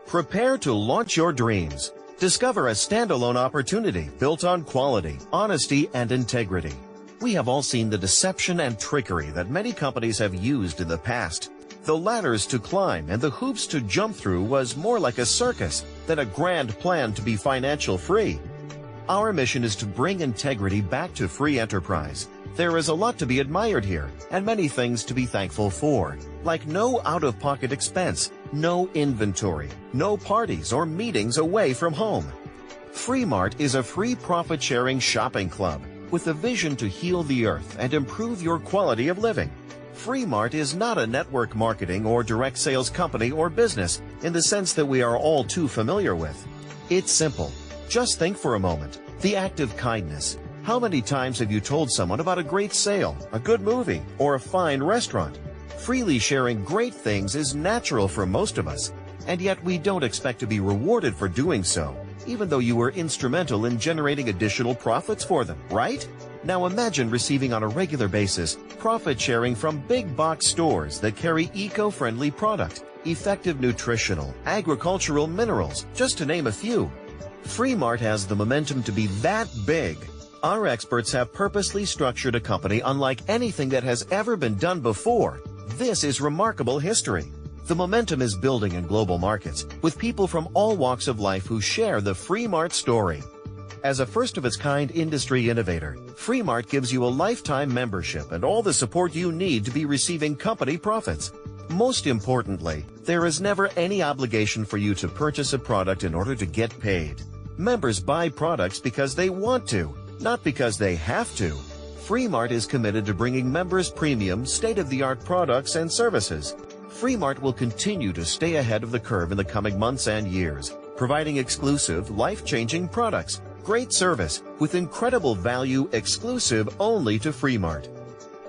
Prepare to launch your dreams. Discover a standalone opportunity built on quality, honesty, and integrity. We have all seen the deception and trickery that many companies have used in the past. The ladders to climb and the hoops to jump through was more like a circus than a grand plan to be financial free. Our mission is to bring integrity back to free enterprise. There is a lot to be admired here and many things to be thankful for, like no out-of-pocket expense, no inventory, no parties or meetings away from home. Freemart is a free profit-sharing shopping club with a vision to heal the earth and improve your quality of living. Freemart is not a network marketing or direct sales company or business in the sense that we are all too familiar with. It's simple. Just think for a moment. The act of kindness. How many times have you told someone about a great sale, a good movie, or a fine restaurant? Freely sharing great things is natural for most of us, and yet we don't expect to be rewarded for doing so, even though you were instrumental in generating additional profits for them, right? Now imagine receiving on a regular basis profit sharing from big box stores that carry eco-friendly product, effective nutritional, agricultural minerals, just to name a few. Freemart has the momentum to be that big. Our experts have purposely structured a company unlike anything that has ever been done before. This is remarkable history. The momentum is building in global markets, with people from all walks of life who share the Freemart story. As a first-of-its-kind industry innovator, Freemart gives you a lifetime membership and all the support you need to be receiving company profits. Most importantly, there is never any obligation for you to purchase a product in order to get paid. Members buy products because they want to, not because they have to. Freemart is committed to bringing members premium, state-of-the-art products and services. Freemart will continue to stay ahead of the curve in the coming months and years, providing exclusive, life-changing products, great service, with incredible value exclusive only to Freemart.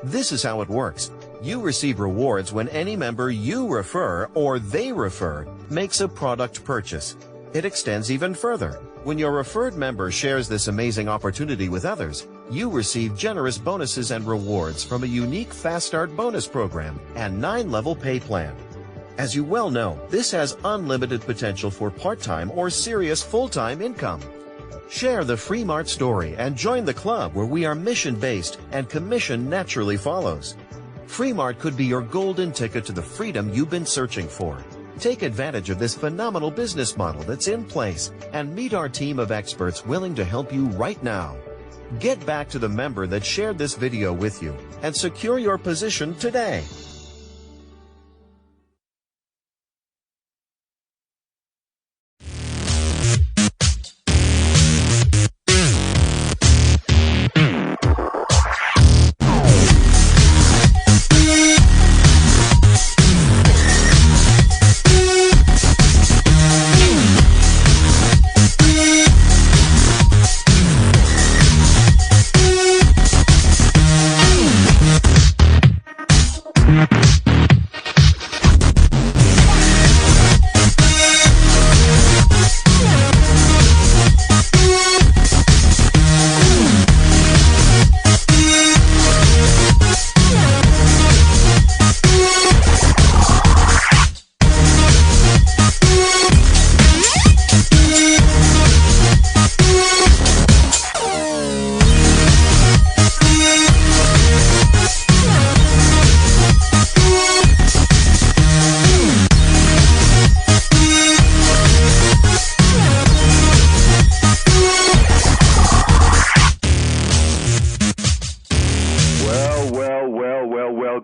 This is how it works. You receive rewards when any member you refer or they refer makes a product purchase. It extends even further. When your referred member shares this amazing opportunity with others, you receive generous bonuses and rewards from a unique Fast Start bonus program and 9-level pay plan. As you well know, this has unlimited potential for part-time or serious full-time income. Share the Freemart story and join the club where we are mission-based and commission naturally follows. Freemart could be your golden ticket to the freedom you've been searching for. Take advantage of this phenomenal business model that's in place and meet our team of experts willing to help you right now. Get back to the member that shared this video with you and secure your position today.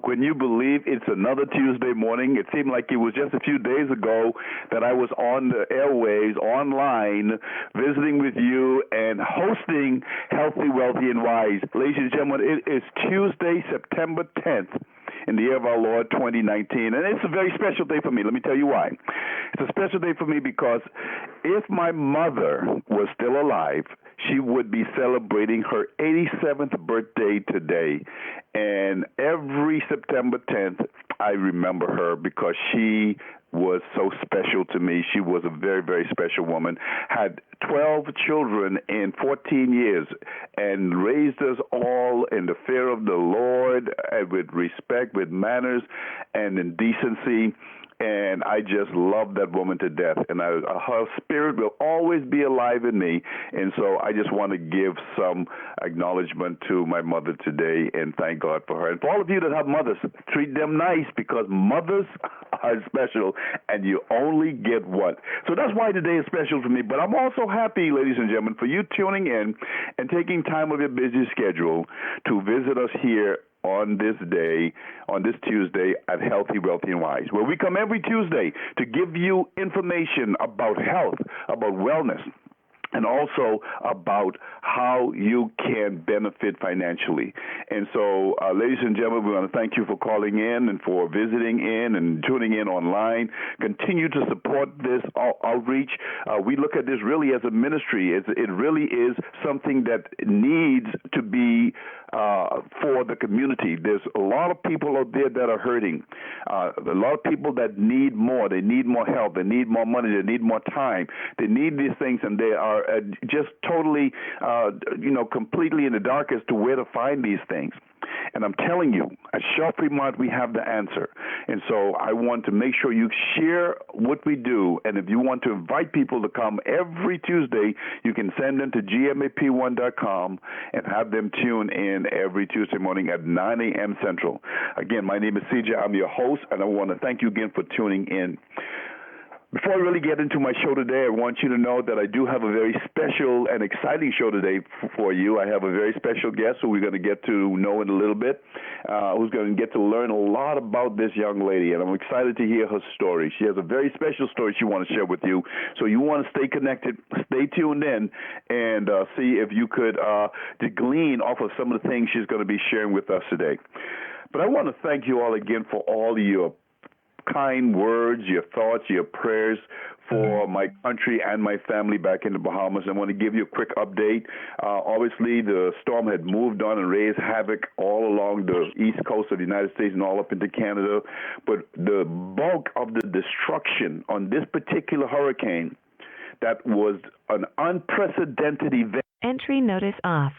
Can you believe it's another Tuesday morning? It seemed like it was just a few days ago that I was on the airwaves, online, visiting with you and hosting Healthy, Wealthy, and Wise. Ladies and gentlemen, it is Tuesday, September 10th. In the year of our Lord 2019. And it's a very special day for me. Let me tell you why. It's a special day for me because if my mother was still alive, she would be celebrating her 87th birthday today. And every September 10th, I remember her because she was so special to me. She was a very, very special woman, had 12 children in 14 years, and raised us all in the fear of the Lord, with respect, with manners, and in decency. and I just love that woman to death. And her spirit will always be alive in me. And so I just want to give some acknowledgement to my mother today and thank God for her. And for all of you that have mothers, treat them nice because mothers are special and you only get one. So that's why today is special for me. But I'm also happy, ladies and gentlemen, for you tuning in and taking time of your busy schedule to visit us here on this day, on this Tuesday at Healthy, Wealthy, and Wise, where we come every Tuesday to give you information about health, about wellness, and also about how you can benefit financially. And so, ladies and gentlemen, we want to thank you for calling in and for visiting in and tuning in online. Continue to support this outreach. We look at this really as a ministry. It really is something that needs to be for the community. There's a lot of people out there that are hurting. A lot of people that need more. They need more help. They need more money. They need more time. They need these things, and they are just totally, completely in the dark as to where to find these things. And I'm telling you, at Shaw Fremont, we have the answer. And so I want to make sure you share what we do. And if you want to invite people to come every Tuesday, you can send them to gmap1.com and have them tune in every Tuesday morning at 9 a.m. Central. Again, my name is CJ. I'm your host, and I want to thank you again for tuning in. Before I really get into my show today, I want you to know that I do have a very special and exciting show today for you. I have a very special guest who we're going to get to know in a little bit, who's going to get to learn a lot about this young lady, and I'm excited to hear her story. She has a very special story she wants to share with you, so you want to stay connected, stay tuned in, and see if you could glean off of some of the things she's going to be sharing with us today. But I want to thank you all again for all your kind words, your thoughts, your prayers for my country and my family back in the Bahamas. I want to give you a quick update. Obviously, the storm had moved on and raised havoc all along the east coast of the United States and all up into Canada. But the bulk of the destruction on this particular hurricane, that was an unprecedented event. Entry notice off.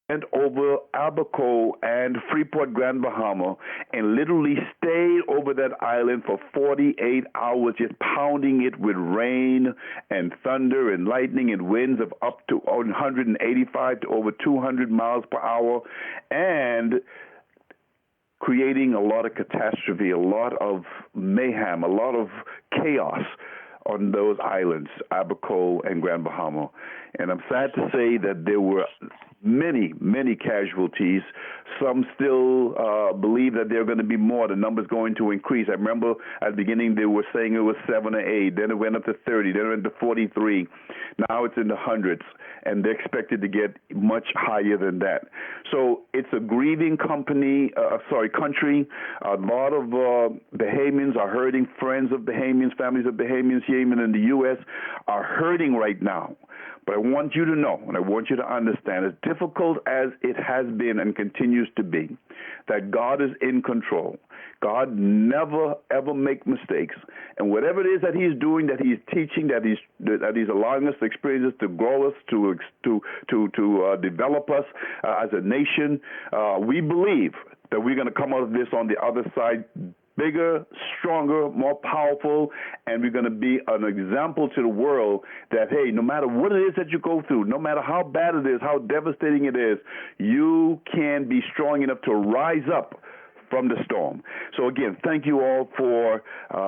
Went over Abaco and Freeport, Grand Bahama, and literally stayed over that island for 48 hours, just pounding it with rain and thunder and lightning and winds of up to 185 to over 200 miles per hour, and creating a lot of catastrophe, a lot of mayhem, a lot of chaos on those islands, Abaco and Grand Bahama. And I'm sad to say that there were many, many casualties. Some still believe that there are going to be more. The number's going to increase. I remember at the beginning they were saying it was 7 or 8. Then it went up to 30. Then it went to 43. Now it's in the hundreds, and they're expected to get much higher than that. So it's a grieving country. A lot of Bahamians are hurting. Friends of Bahamians, families of Bahamians here even in the U.S. are hurting right now. But I want you to know, and I want you to understand, as difficult as it has been and continues to be, that God is in control. God never, ever make mistakes. And whatever it is that he's doing, that he's teaching, that he's allowing us to experience, to grow us, to develop us as a nation, we believe that we're going to come out of this on the other side bigger, stronger, more powerful, and we're going to be an example to the world that, hey, no matter what it is that you go through, no matter how bad it is, how devastating it is, you can be strong enough to rise up from the storm. So again, thank you all for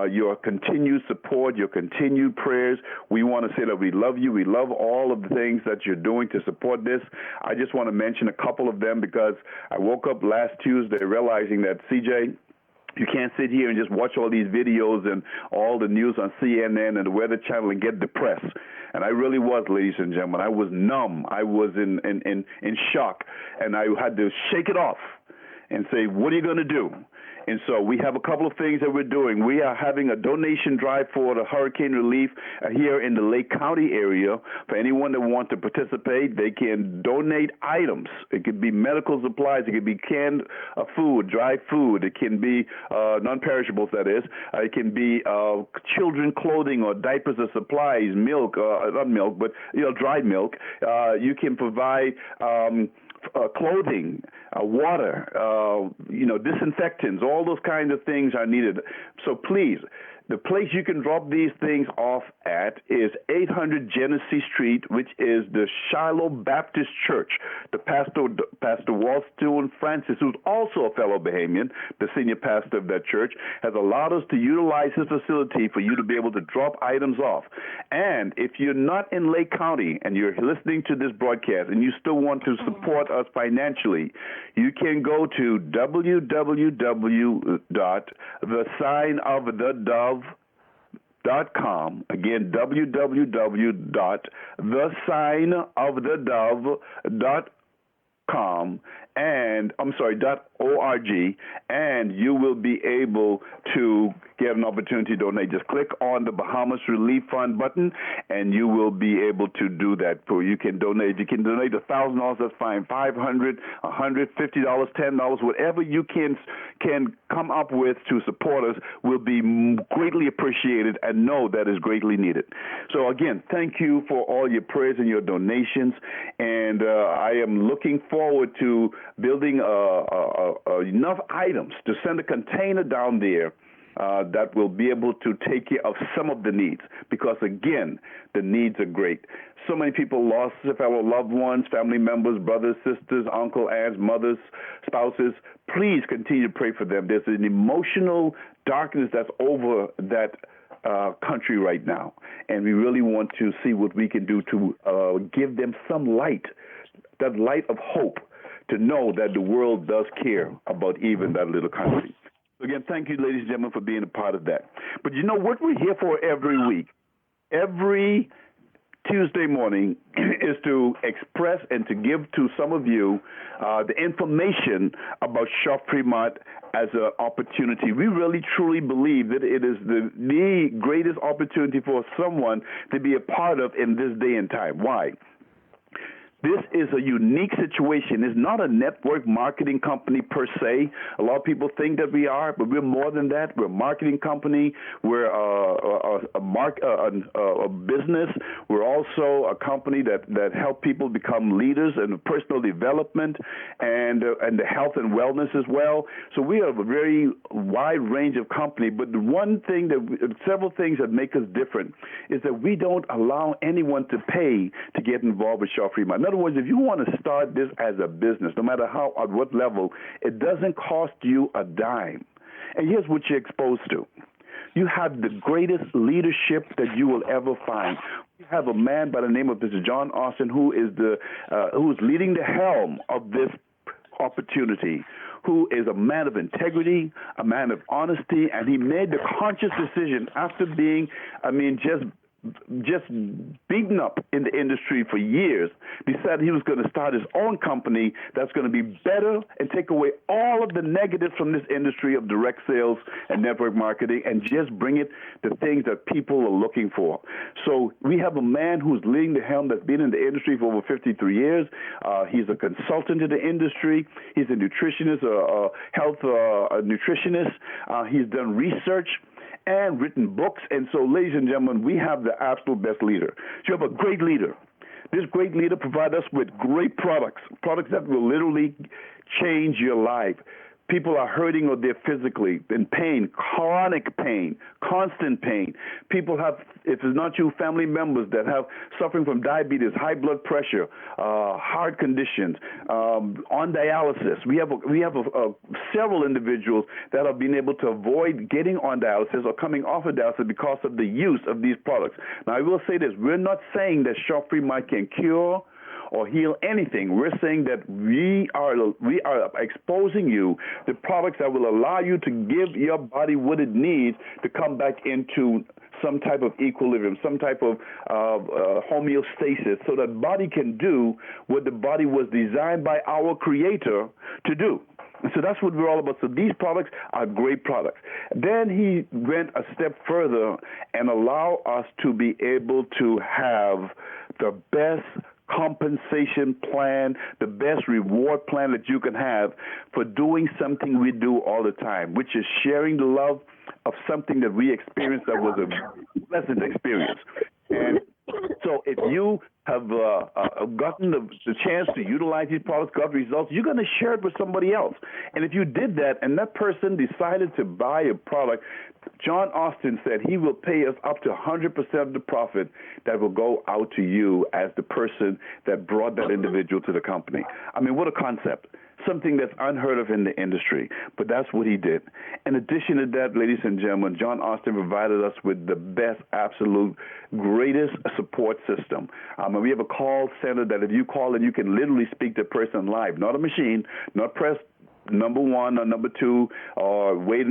your continued support, your continued prayers. We want to say that we love you. We love all of the things that you're doing to support this. I just want to mention a couple of them because I woke up last Tuesday realizing that, CJ, you can't sit here and just watch all these videos and all the news on CNN and the Weather Channel and get depressed. And I really was, ladies and gentlemen. I was numb. I was in shock. And I had to shake it off and say, what are you going to do? And so we have a couple of things that we're doing. We are having a donation drive for the hurricane relief here in the Lake County area. For anyone that wants to participate, they can donate items. It could be medical supplies. It could be canned food, dry food. It can be non-perishables, that is. It can be children clothing or diapers or supplies, milk, not milk, but dried milk. You can provide clothing, water, disinfectants, all those kinds of things are needed. So please, The place you can drop these things off at is 800 Genesee Street, which is the Shiloh Baptist Church. The Pastor Walston Francis, who's also a fellow Bahamian, the senior pastor of that church, has allowed us to utilize his facility for you to be able to drop items off. And if you're not in Lake County and you're listening to this broadcast and you still want to support us financially, you can go to www.thesignofthedove.com. Again, www.thesignofthedove.com .org, and you will be able to get an opportunity to donate. Just click on the Bahamas Relief Fund button, and you will be able to do that. You can donate. You can donate $1,000. That's fine. $500, $150, $10, whatever you can come up with to support us will be greatly appreciated, and know that is greatly needed. So again, thank you for all your prayers and your donations, and I am looking forward to building enough items to send a container down there that will be able to take care of some of the needs, because again, the needs are great. So many people lost their fellow loved ones, family members, brothers, sisters, uncle, aunts, mothers, spouses. Please continue to pray for them. There's an emotional darkness that's over that country right now, and we really want to see what we can do to give them some light, that light of hope, to know that the world does care about even that little country. So again, thank you, ladies and gentlemen, for being a part of that. But you know what we're here for every week? Every Tuesday morning is to express and to give to some of you the information about Shop Fremont as an opportunity. We really truly believe that it is the greatest opportunity for someone to be a part of in this day and time. Why? This is a unique situation. It's not a network marketing company per se. A lot of people think that we are, but we're more than that. We're a marketing company. We're a business. We're also a company that help people become leaders in personal development and the health and wellness as well. So we have a very wide range of company. But the one thing several things that make us different is that we don't allow anyone to pay to get involved with Shop Fremont. In other words, if you want to start this as a business, no matter how, at what level, it doesn't cost you a dime. And here's what you're exposed to. You have the greatest leadership that you will ever find. You have a man by the name of Mr. John Austin, who is who's leading the helm of this opportunity, who is a man of integrity, a man of honesty, and he made the conscious decision after being, just beaten up in the industry for years, decided he was going to start his own company that's going to be better and take away all of the negatives from this industry of direct sales and network marketing and just bring it to things that people are looking for. So we have a man who's leading the helm that's been in the industry for over 53 years. He's a consultant to the industry. He's a nutritionist, a health nutritionist. He's done research and written books. And so, ladies and gentlemen, we have the absolute best leader. So you have a great leader. This great leader provides us with great products that will literally change your life. People are hurting or they're physically in pain, chronic pain, constant pain. People have, if it's not you, family members that have suffering from diabetes, high blood pressure, heart conditions, on dialysis. We have several individuals that have been able to avoid getting on dialysis or coming off of dialysis because of the use of these products. Now, I will say this. We're not saying that Shop Fremont can cure or heal anything. We're saying that we are exposing you to products that will allow you to give your body what it needs to come back into some type of equilibrium, some type of homeostasis, so that body can do what the body was designed by our Creator to do. And so that's what we're all about. So these products are great products. Then he went a step further and allowed us to be able to have the best compensation plan, the best reward plan that you can have for doing something we do all the time, which is sharing the love of something that we experienced that was a pleasant experience. And So if you have gotten the chance to utilize these products, got results, you're going to share it with somebody else. And if you did that and that person decided to buy a product, John Austin said he will pay us up to 100% of the profit that will go out to you as the person that brought that individual to the company. I mean, what a concept. Something that's unheard of in the industry, but that's what he did. In addition to that, ladies and gentlemen, John Austin provided us with the best, absolute, greatest support system. And we have a call center that if you call in, you can literally speak to a person live, not a machine, not press number one or number two or wait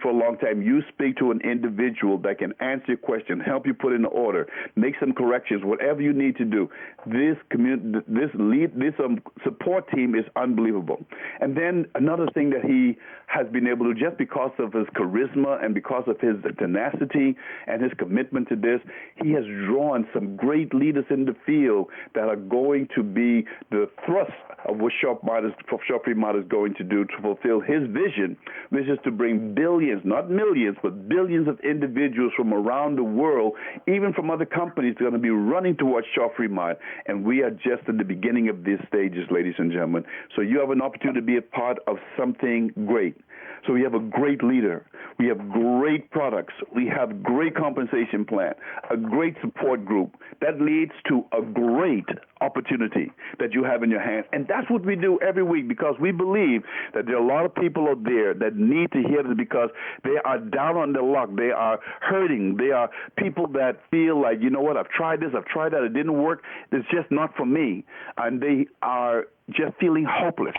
for a long time. You speak to an individual that can answer your question, help you put in the order, make some corrections, whatever you need to do. This support team is unbelievable. And then another thing that he has been able to, just because of his charisma and because of his tenacity and his commitment to this, he has drawn some great leaders in the field that are going to be the thrust of what Sharp Fremont is going to do to fulfill his vision, which is to bring billions, not millions, but billions of individuals from around the world, even from other companies, going to be running towards Sharp Fremont. And we are just at the beginning of these stages, ladies and gentlemen. So you have an opportunity to be a part of something great. So we have a great leader. We have great products. We have great compensation plan, a great support group. That leads to a great opportunity that you have in your hand. And that's what we do every week, because we believe that there are a lot of people out there that need to hear this because they are down on their luck. They are hurting. They are people that feel like, you know what, I've tried this, I've tried that, it didn't work. It's just not for me. And they are just feeling hopeless.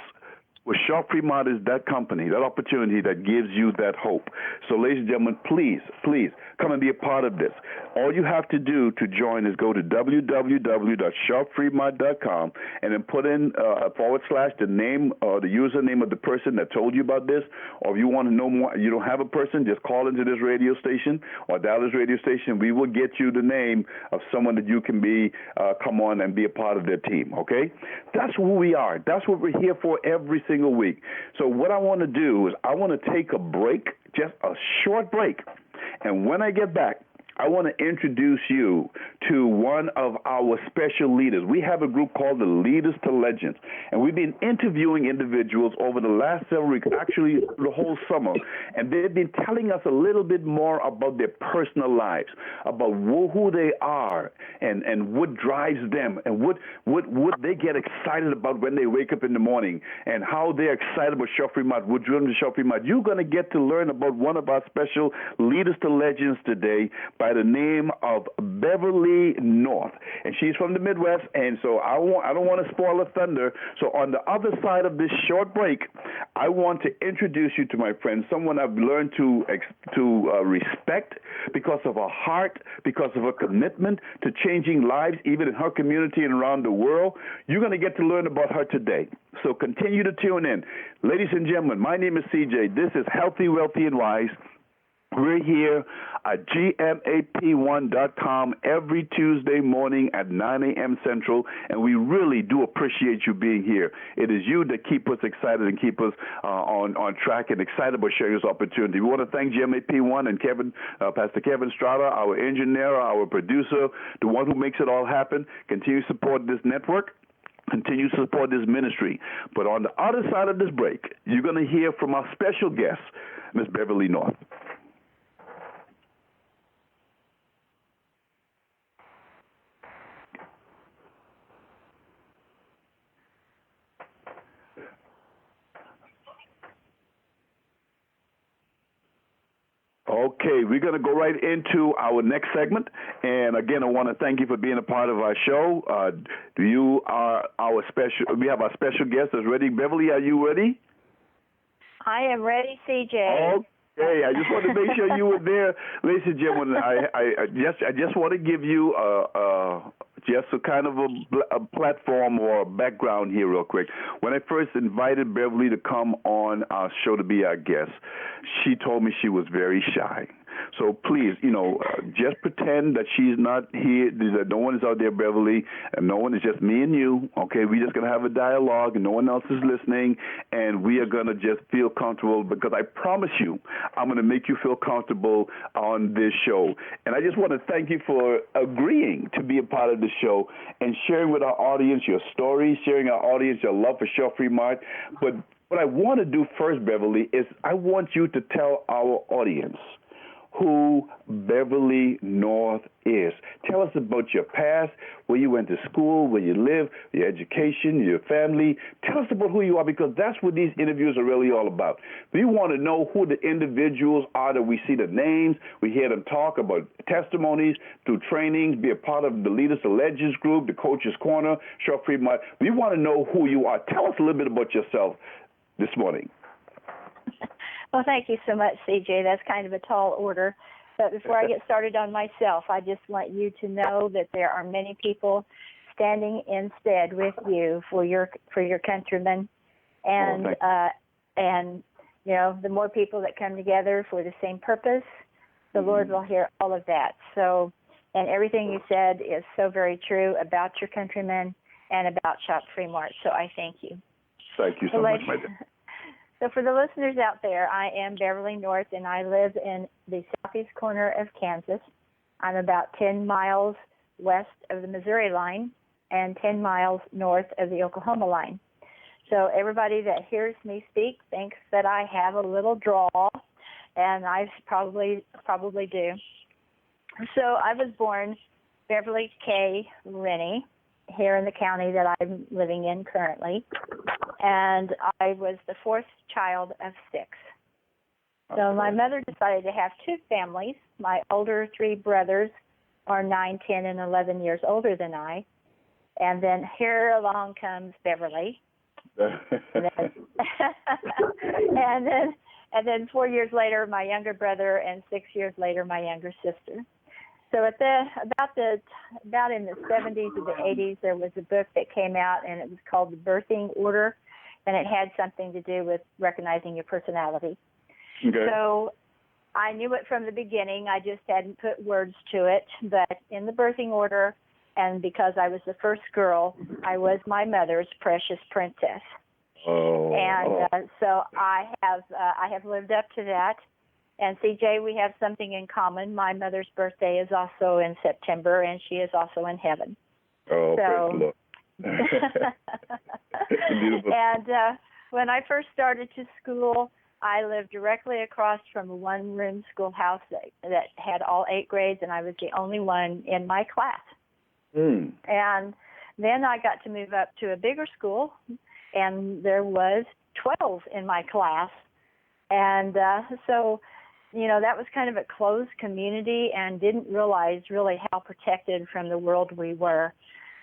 Well, Sharp Fremont is that company, that opportunity that gives you that hope. So, ladies and gentlemen, please, please come and be a part of this. All you have to do to join is go to www.sharpfremont.com and then put in / the name or the username of the person that told you about this. Or if you want to know more, you don't have a person, just call into this radio station or dial this radio station. We will get you the name of someone that you can be, come on and be a part of their team, okay? That's who we are. That's what we're here for every single week. So what I want to do is I want to take a break, just a short break. And when I get back, I want to introduce you to one of our special leaders. We have a group called the Leaders to Legends, and we've been interviewing individuals over the last several weeks, actually the whole summer, and they've been telling us a little bit more about their personal lives, about who they are and what drives them and what they get excited about when they wake up in the morning and how they're excited about Sharp Fremont, what drew them to Sharp Fremont. You're going to get to learn about one of our special Leaders to Legends today by the name of Beverly North, and she's from the Midwest. And so I don't want to spoil the thunder. So on the other side of this short break, I want to introduce you to my friend, someone I've learned to respect because of her heart, because of her commitment to changing lives, even in her community and around the world. You're going to get to learn about her today. So continue to tune in, ladies and gentlemen. My name is CJ. This is Healthy, Wealthy, and Wise. We're here at GMAP1.com every Tuesday morning at 9 a.m. Central, and we really do appreciate you being here. It is you that keep us excited and keep us on track and excited about sharing this opportunity. We want to thank GMAP1 and Pastor Kevin Strada, our engineer, our producer, the one who makes it all happen. Continue to support this network. Continue to support this ministry. But on the other side of this break, you're going to hear from our special guest, Ms. Beverly North. Okay, we're going to go right into our next segment. And again, I want to thank you for being a part of our show. We have our special guest that's ready. Beverly, are you ready? I am ready, CJ. Okay, I just wanted to make sure you were there. Ladies and gentlemen, I just want to give you just a kind of a platform or a background here real quick. When I first invited Beverly to come on our show to be our guest, she told me she was very shy. So please, just pretend that she's not here, that no one is out there, Beverly, and no one is just me and you, okay? We're just going to have a dialogue, and no one else is listening, and we are going to just feel comfortable, because I promise you, I'm going to make you feel comfortable on this show. And I just want to thank you for agreeing to be a part of the show and sharing with our audience your stories, sharing our audience your love for Shaw Fremont. But what I want to do first, Beverly, is I want you to tell our audience who Beverly North is. Tell us about your past, where you went to school, where you live, your education, your family. Tell us about who you are, because that's what these interviews are really all about. We want to know who the individuals are that we see the names, we hear them talk about testimonies, through trainings, be a part of the Leaders to Legends group, the Coach's Corner, Shaw Fremont. We want to know who you are. Tell us a little bit about yourself this morning. Well, thank you so much, CJ. That's kind of a tall order. But before I get started on myself, I just want you to know that there are many people standing instead with you for your countrymen, and the more people that come together for the same purpose, the Lord will hear all of that. So, and everything you said is so very true about your countrymen and about Shaw Fremont. So I thank you. Thank you so much, my dear. So for the listeners out there, I am Beverly North, and I live in the southeast corner of Kansas. I'm about 10 miles west of the Missouri line and 10 miles north of the Oklahoma line. So everybody that hears me speak thinks that I have a little drawl, and I probably do. So I was born Beverly K. Rennie here in the county that I'm living in currently, and I was the fourth child of 6. So my mother decided to have 2 families. My older 3 brothers are 9, 10, and 11 years older than I, and then here along comes Beverly, and then 4 years later, my younger brother, and 6 years later, my younger sister. So about in the 70s or the 80s, there was a book that came out, and it was called The Birthing Order, and it had something to do with recognizing your personality. Okay. So I knew it from the beginning. I just hadn't put words to it. But in the birthing order, and because I was the first girl, I was my mother's precious princess. So I have lived up to that. And CJ, we have something in common. My mother's birthday is also in September, and she is also in heaven. Oh, praise the Lord. Beautiful. And when I first started to school, I lived directly across from a one-room schoolhouse that had all 8 grades, and I was the only one in my class. Mm. And then I got to move up to a bigger school, and there was 12 in my class. And so that was kind of a closed community, and didn't realize really how protected from the world we were.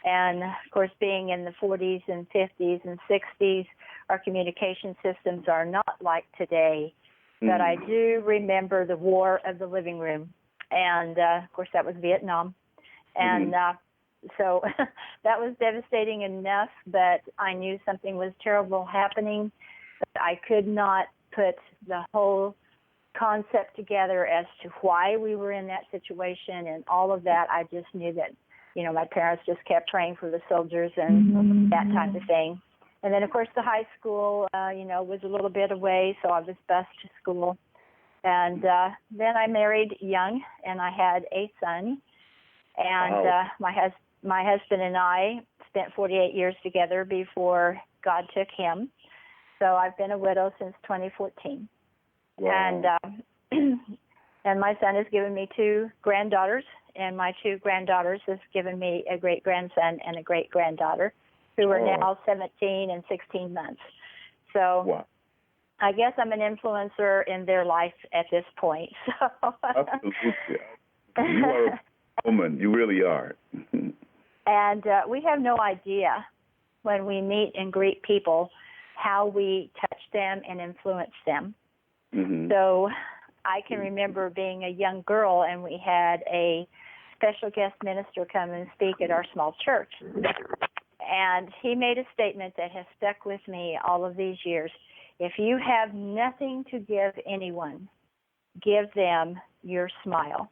And, of course, being in the 40s and 50s and 60s, our communication systems are not like today. Mm. But I do remember the war of the living room. And, of course, that was Vietnam. And so that was devastating enough, but I knew something was terrible happening. But I could not put the whole concept together as to why we were in that situation and all of that. I just knew that, my parents just kept praying for the soldiers and that type of thing. And then, of course, the high school, was a little bit away, so I was bused to school. And then I married young, and I had a son. And wow. My husband and I spent 48 years together before God took him. So I've been a widow since 2014. Wow. And my son has given me 2 granddaughters, and my 2 granddaughters have given me a great-grandson and a great-granddaughter, who are now 17 and 16 months. So wow. I guess I'm an influencer in their life at this point. So. Absolutely. You are a woman. You really are. And we have no idea when we meet and greet people how we touch them and influence them. Mm-hmm. So I can remember being a young girl, and we had a special guest minister come and speak at our small church. And he made a statement that has stuck with me all of these years. If you have nothing to give anyone, give them your smile.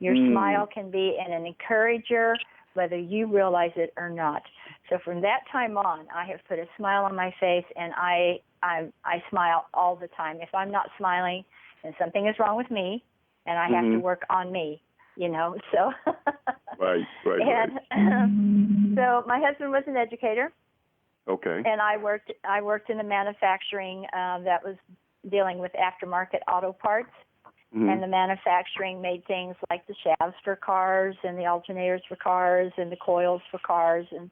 Your smile can be an encourager, whether you realize it or not. So from that time on, I have put a smile on my face, and I smile all the time. If I'm not smiling, then something is wrong with me, and I have to work on me, you know. So right. And so my husband was an educator. Okay. And I worked in the manufacturing that was dealing with aftermarket auto parts. And the manufacturing made things like the shafts for cars and the alternators for cars and the coils for cars and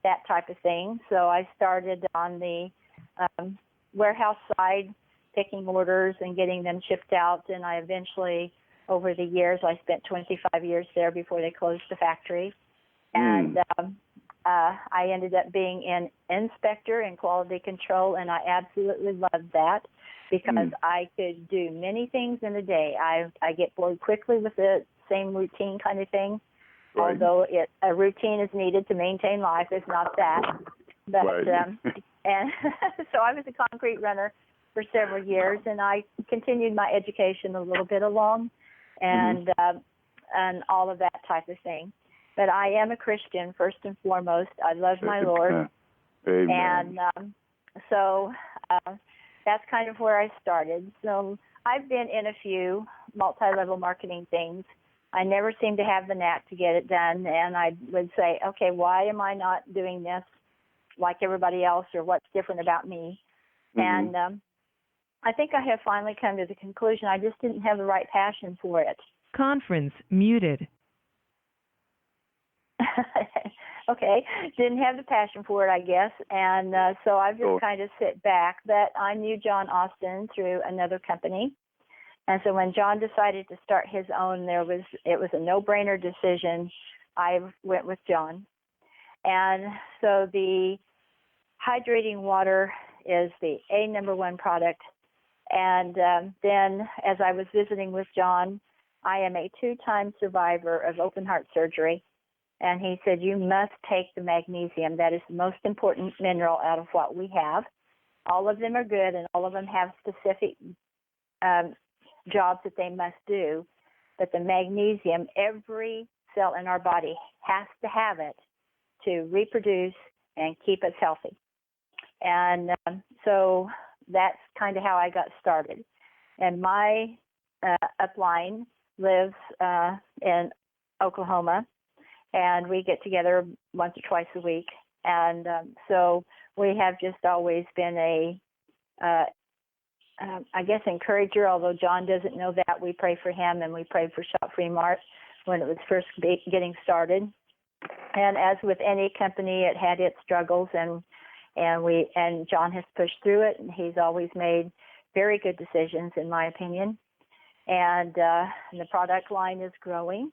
that type of thing. So I started on the warehouse side, picking orders and getting them shipped out. And I eventually, over the years, I spent 25 years there before they closed the factory. And I ended up being an inspector in quality control, and I absolutely loved that. Because I could do many things in a day. I get bored quickly with the same routine kind of thing, although a routine is needed to maintain life. It's not that. But and so I was a concrete runner for several years, and I continued my education a little bit along, and all of that type of thing. But I am a Christian first and foremost. I love my Lord, Amen. and so. That's kind of where I started. So I've been in a few multi-level marketing things. I never seem to have the knack to get it done, and I would say, okay, why am I not doing this like everybody else, or what's different about me? And I think I have finally come to the conclusion I just didn't have the right passion for it. Conference muted. Okay, didn't have the passion for it, I guess, and so I've just kind of sit back. But I knew John Austin through another company, and so when John decided to start his own, it was a no-brainer decision. I went with John, and so the hydrating water is the #1 product. And then, as I was visiting with John, I am a 2-time survivor of open heart surgery. And he said, you must take the magnesium. That is the most important mineral out of what we have. All of them are good, and all of them have specific jobs that they must do. But the magnesium, every cell in our body has to have it to reproduce and keep us healthy. And so that's kind of how I got started. And my upline lives in Oklahoma. And we get together once or twice a week. And so we have just always been I guess, encourager, although John doesn't know that. We pray for him, and we prayed for Shop Free Mart when it was first getting started. And as with any company, it had its struggles, and John has pushed through it, and he's always made very good decisions, in my opinion. And the product line is growing.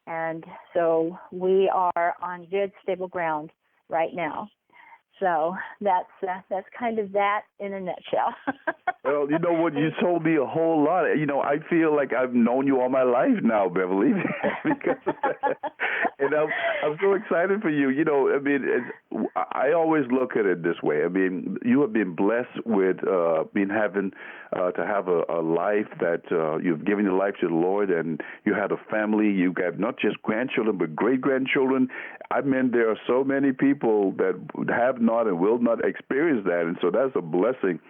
And so we are on good, stable ground right now. So that's kind of that in a nutshell. Well, you know what? You told me a whole lot. You know, I feel like I've known you all my life now, Beverly, because and I'm so excited for you. You know, I mean, I always look at it this way. I mean, you have been blessed with having to have a life that you've given your life to the Lord, and you had a family. You got not just grandchildren, but great-grandchildren. I mean, there are so many people that have not and will not experience that, and so that's a blessing.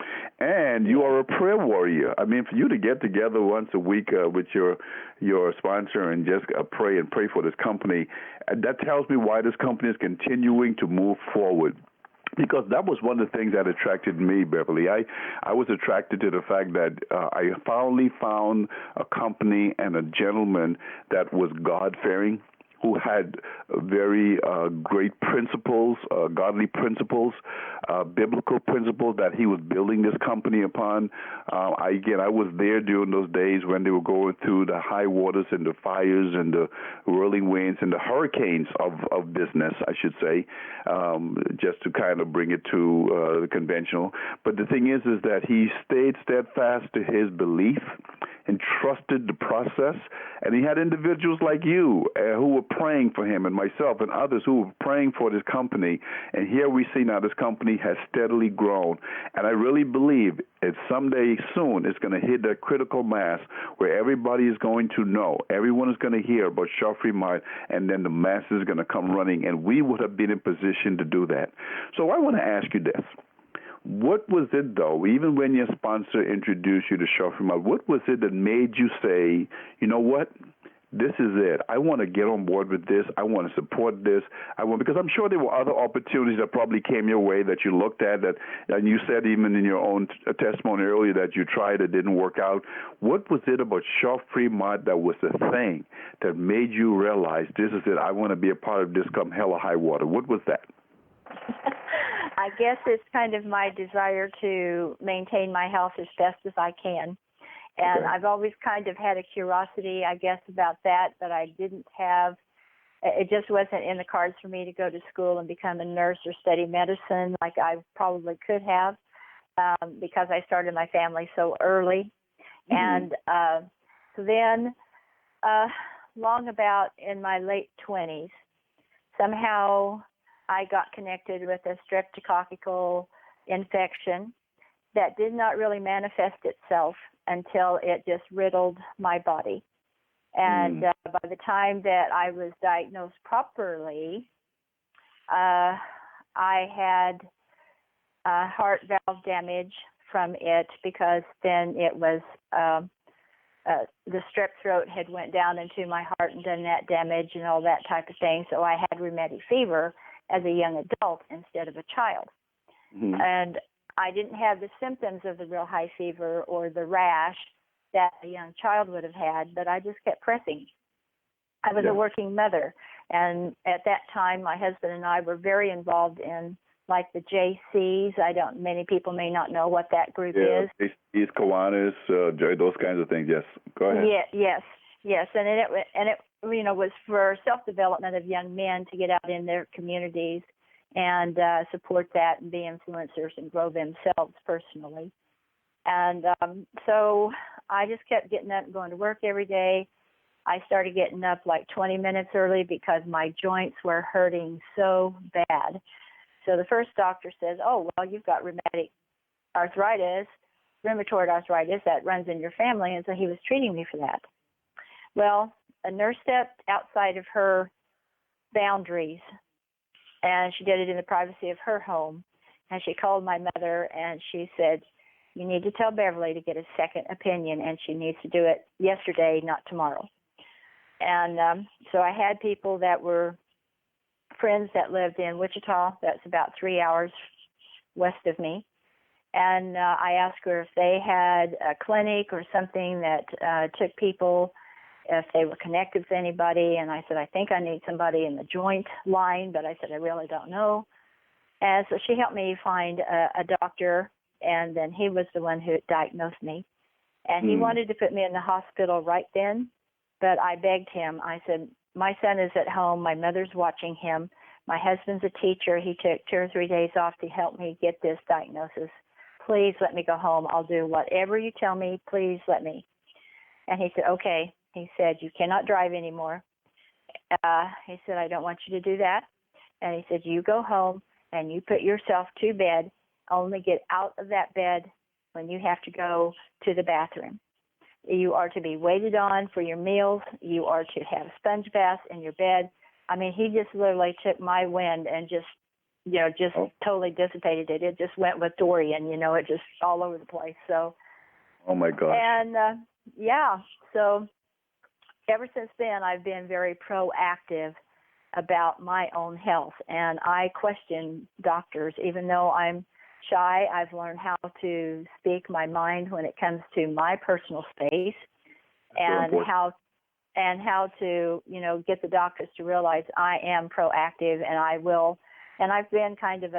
And you are a prayer warrior. I mean, for you to get together once a week with your sponsor and just pray for this company, that tells me why this company is continuing to move forward. Because that was one of the things that attracted me, Beverly. I was attracted to the fact that I finally found a company and a gentleman that was God-fearing, who had very great principles, godly principles, biblical principles that he was building this company upon. I was there during those days when they were going through the high waters and the fires and the whirling winds and the hurricanes of business, I should say, just to kind of bring it to the conventional. But the thing is that he stayed steadfast to his belief. and trusted the process. And he had individuals like you who were praying for him, and myself and others who were praying for this company. And here we see now this company has steadily grown. And I really believe that someday soon it's going to hit that critical mass where everybody is going to know, everyone is going to hear about Shofri Mart, and then the masses are going to come running, and we would have been in position to do that. So I want to ask you this. What was it, though, even when your sponsor introduced you to Shofri Mart, what was it that made you say, you know what, this is it. I want to get on board with this. I want to support this. Because I'm sure there were other opportunities that probably came your way that you looked at, that, and you said even in your own testimony earlier that you tried, it didn't work out. What was it about Shofri Mart that was the thing that made you realize this is it, I want to be a part of this come hell or high water? What was that? I guess it's kind of my desire to maintain my health as best as I can. And okay. I've always kind of had a curiosity, I guess, about that, but I didn't have, it just wasn't in the cards for me to go to school and become a nurse or study medicine like I probably could have, because I started my family so early. Mm-hmm. And so then, long about in my late 20s, somehow I got connected with a streptococcal infection that did not really manifest itself until it just riddled my body. And by the time that I was diagnosed properly, I had heart valve damage from it, because then it was the strep throat had went down into my heart and done that damage and all that type of thing. So I had rheumatic fever as a young adult instead of a child. Mm-hmm. And I didn't have the symptoms of the real high fever or the rash that a young child would have had, but I just kept pressing. I was a working mother, and at that time, my husband and I were very involved in, like, the JCs. Many people may not know what that group is. JCs, Kiwanis, those kinds of things. Yes, go ahead. Yes, and it was for self-development of young men to get out in their communities and support that and be influencers and grow themselves personally. And so I just kept getting up and going to work every day. I started getting up like 20 minutes early because my joints were hurting so bad. So the first doctor says, oh, well, you've got rheumatoid arthritis that runs in your family. And so he was treating me for that. Well, a nurse stepped outside of her boundaries, and she did it in the privacy of her home. And she called my mother, and she said, you need to tell Beverly to get a second opinion, and she needs to do it yesterday, not tomorrow. And so I had people that were friends that lived in Wichita. That's about 3 hours west of me. And I asked her if they had a clinic or something that took people, if they were connected with anybody. And I said, I think I need somebody in the joint line, but I said, I really don't know. And so she helped me find a doctor, and then he was the one who diagnosed me. And he wanted to put me in the hospital right then, but I begged him. I said, my son is at home. My mother's watching him. My husband's a teacher. He took 2 or 3 days off to help me get this diagnosis. Please let me go home. I'll do whatever you tell me. Please let me. And he said, okay. He said, you cannot drive anymore. He said, I don't want you to do that. And he said, you go home and you put yourself to bed. Only get out of that bed when you have to go to the bathroom. You are to be waited on for your meals. You are to have sponge baths in your bed. I mean, he just literally took my wind and just totally dissipated it. It just went with Dorian, it just all over the place. So, oh my gosh. And so ever since then, I've been very proactive about my own health, and I question doctors. Even though I'm shy, I've learned how to speak my mind when it comes to my personal space, and how to get the doctors to realize I am proactive, and I will. And I've been kind of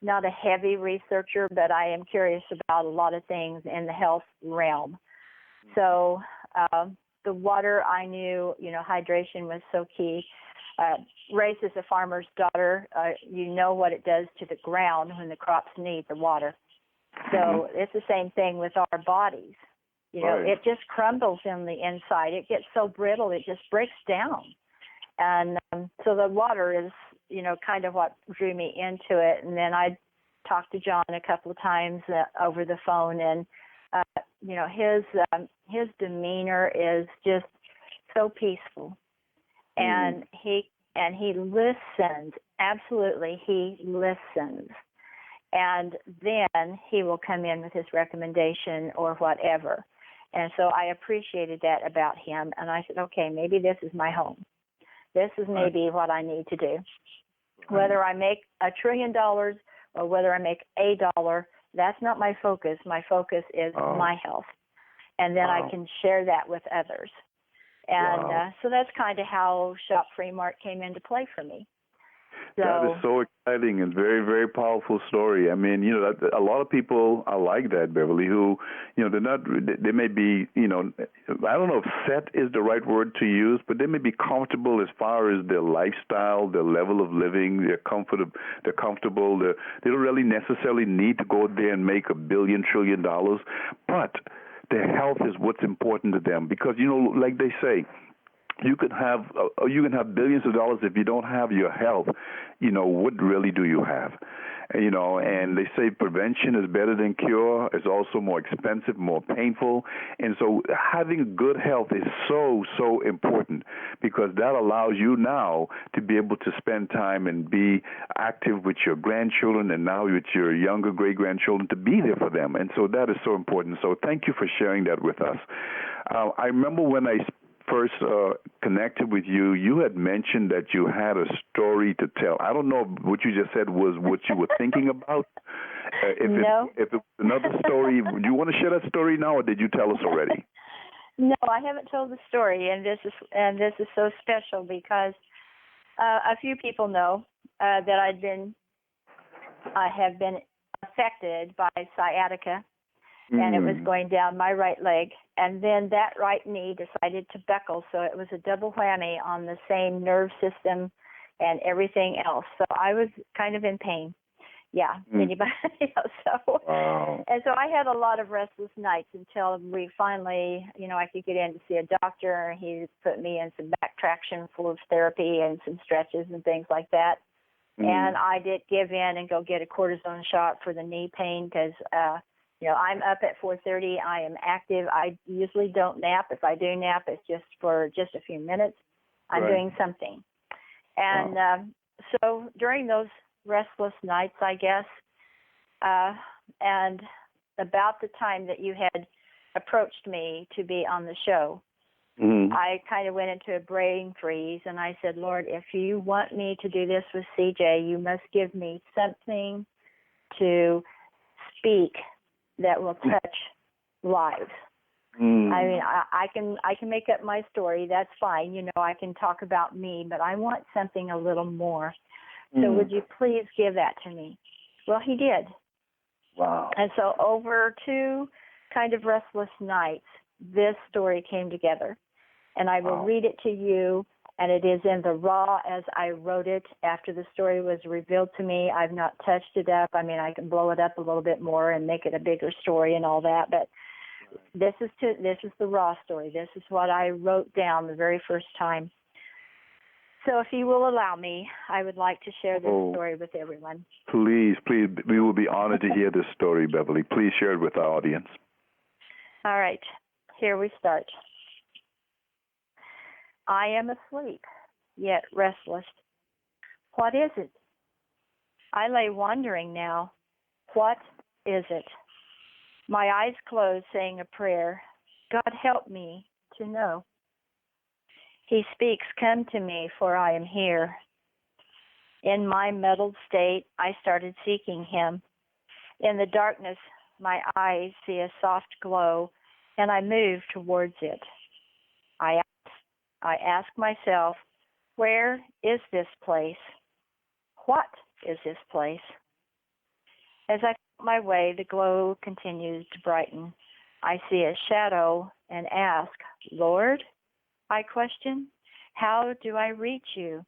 not a heavy researcher, but I am curious about a lot of things in the health realm. So the water, I knew, hydration was so key. Raised as a farmer's daughter, you know what it does to the ground when the crops need the water. So it's the same thing with our bodies. You know, it just crumbles in the inside. It gets so brittle, it just breaks down. And so the water is, you know, kind of what drew me into it. And then I talked to John a couple of times over the phone, and you know, his demeanor is just so peaceful, and he listens. Absolutely, he listens, and then he will come in with his recommendation or whatever. And so I appreciated that about him, and I said, okay, maybe this is my home. This is maybe what I need to do. Whether I make $1 trillion or whether I make $1, that's not my focus. My focus is my health. And then I can share that with others. And so that's kind of how Shop Free Mart came into play for me. So, that is so exciting and very, very powerful story. I mean, you know, a lot of people are like that, Beverly, who, you know, they may be, you know, I don't know if set is the right word to use, but they may be comfortable as far as their lifestyle, their level of living, they're comfortable, they don't really necessarily need to go out there and make $1 billion, $1 trillion, but their health is what's important to them because, you know, like they say, you can have billions of dollars if you don't have your health. You know, what really do you have? You know, and they say prevention is better than cure. It's also more expensive, more painful. And so having good health is so, so important because that allows you now to be able to spend time and be active with your grandchildren and now with your younger great-grandchildren to be there for them. And so that is so important. So thank you for sharing that with us. I remember when I first connected with you, you had mentioned that you had a story to tell. I don't know if what you just said was what you were thinking about. No. If it's another story, do you want to share that story now, or did you tell us already? No, I haven't told the story, and this is so special because a few people know that I have been affected by sciatica. And it was going down my right leg. And then that right knee decided to buckle, so it was a double whammy on the same nerve system and everything else. So I was kind of in pain. Yeah, anybody else? So, and so I had a lot of restless nights until we finally, you know, I could get in to see a doctor. He put me in some back traction force therapy and some stretches and things like that. And I did give in and go get a cortisone shot for the knee pain because, you know, I'm up at 4:30. I am active. I usually don't nap. If I do nap, it's just for just a few minutes. I'm doing something. And so during those restless nights, I guess, and about the time that you had approached me to be on the show, I kind of went into a brain freeze, and I said, Lord, if you want me to do this with CJ, you must give me something to speak that will touch lives. I mean, I can make up my story. That's fine. You know, I can talk about me, but I want something a little more. So would you please give that to me? Well, he did. Wow. And so over 2 kind of restless nights, this story came together. And I will read it to you, and it is in the raw as I wrote it after the story was revealed to me. I've not touched it up. I mean, I can blow it up a little bit more and make it a bigger story and all that, but this is the raw story. This is what I wrote down the very first time. So if you will allow me, I would like to share this story with everyone. Please, we will be honored to hear this story, Beverly. Please share it with our audience. All right, here we start. I am asleep, yet restless. What is it? I lay wondering now. What is it? My eyes closed, saying a prayer. God help me to know. He speaks, come to me, for I am here. In my muddled state, I started seeking him. In the darkness, my eyes see a soft glow, and I move towards it. I ask myself, where is this place? What is this place? As I felt my way, the glow continues to brighten. I see a shadow and ask, Lord? I question, how do I reach you?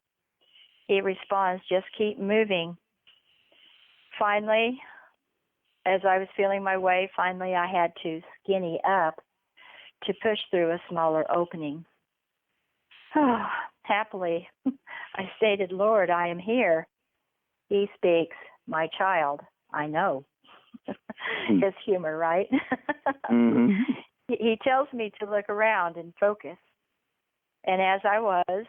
He responds, just keep moving. Finally, as I was feeling my way, I had to skinny up. to push through a smaller opening. Happily, I stated, Lord, I am here. He speaks, my child, I know. His humor, right? Mm-hmm. He tells me to look around and focus. And as I was,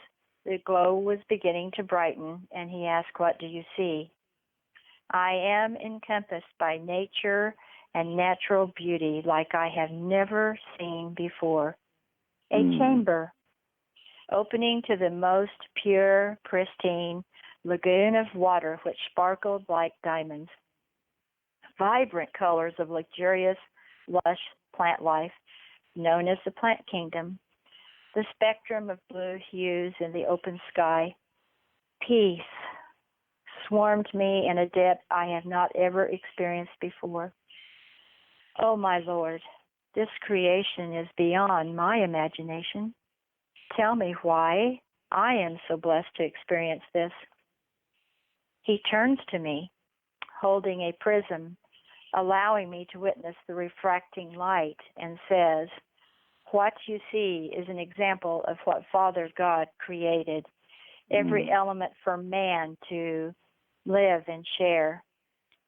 the glow was beginning to brighten, and he asked, what do you see? I am encompassed by nature and natural beauty like I have never seen before. A chamber opening to the most pure, pristine lagoon of water which sparkled like diamonds. Vibrant colors of luxurious, lush plant life, known as the plant kingdom. The spectrum of blue hues in the open sky. Peace swarmed me in a depth I have not ever experienced before. Oh, my Lord, this creation is beyond my imagination. Tell me why I am so blessed to experience this. He turns to me, holding a prism, allowing me to witness the refracting light, and says, what you see is an example of what Father God created, every element for man to live and share.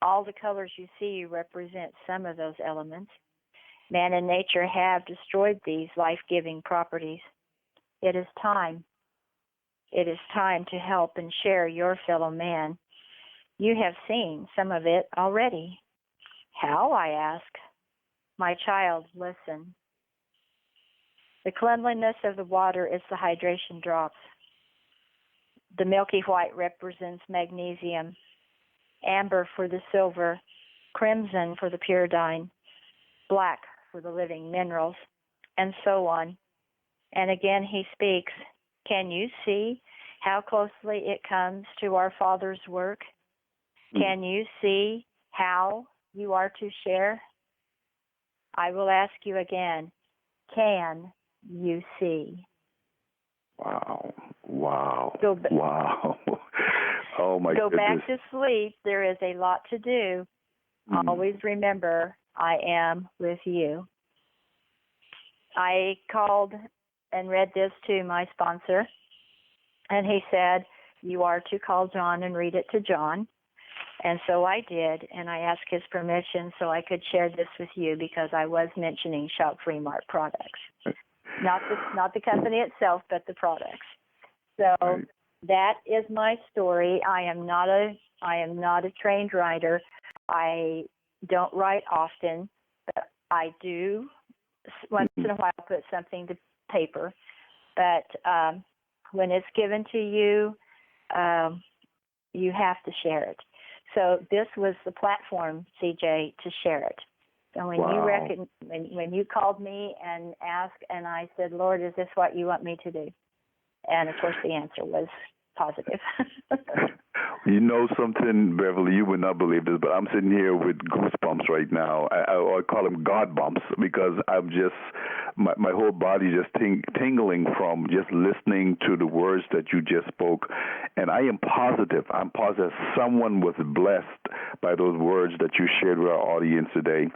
All the colors you see represent some of those elements. Man and nature have destroyed these life-giving properties. It is time. It is time to help and share your fellow man. You have seen some of it already. How, I ask? My child, listen. The cleanliness of the water is the hydration drops. The milky white represents magnesium, amber for the silver, crimson for the pyridine, black for the living minerals, and so on. And again he speaks, can you see how closely it comes to our Father's work? Can you see how you are to share? I will ask you again, can you see? Wow. Wow. Go wow. Oh, my Go goodness. back to sleep. There is a lot to do. Always remember, I am with you. I called and read this to my sponsor, and he said, you are to call John and read it to John. And so I did, and I asked his permission so I could share this with you because I was mentioning Shop Free Mart products. Not the company itself, but the products. So that is my story. I am not a trained writer. I don't write often, but I do once in a while put something to paper. But when it's given to you, you have to share it. So this was the platform, CJ, to share it. And when you called me and asked, and I said, Lord, is this what you want me to do? And of course, the answer was positive. You know something, Beverly, you would not believe this, but I'm sitting here with goosebumps right now. I call them God bumps because I'm just, my whole body just tingling from just listening to the words that you just spoke. And I'm positive someone was blessed by those words that you shared with our audience today.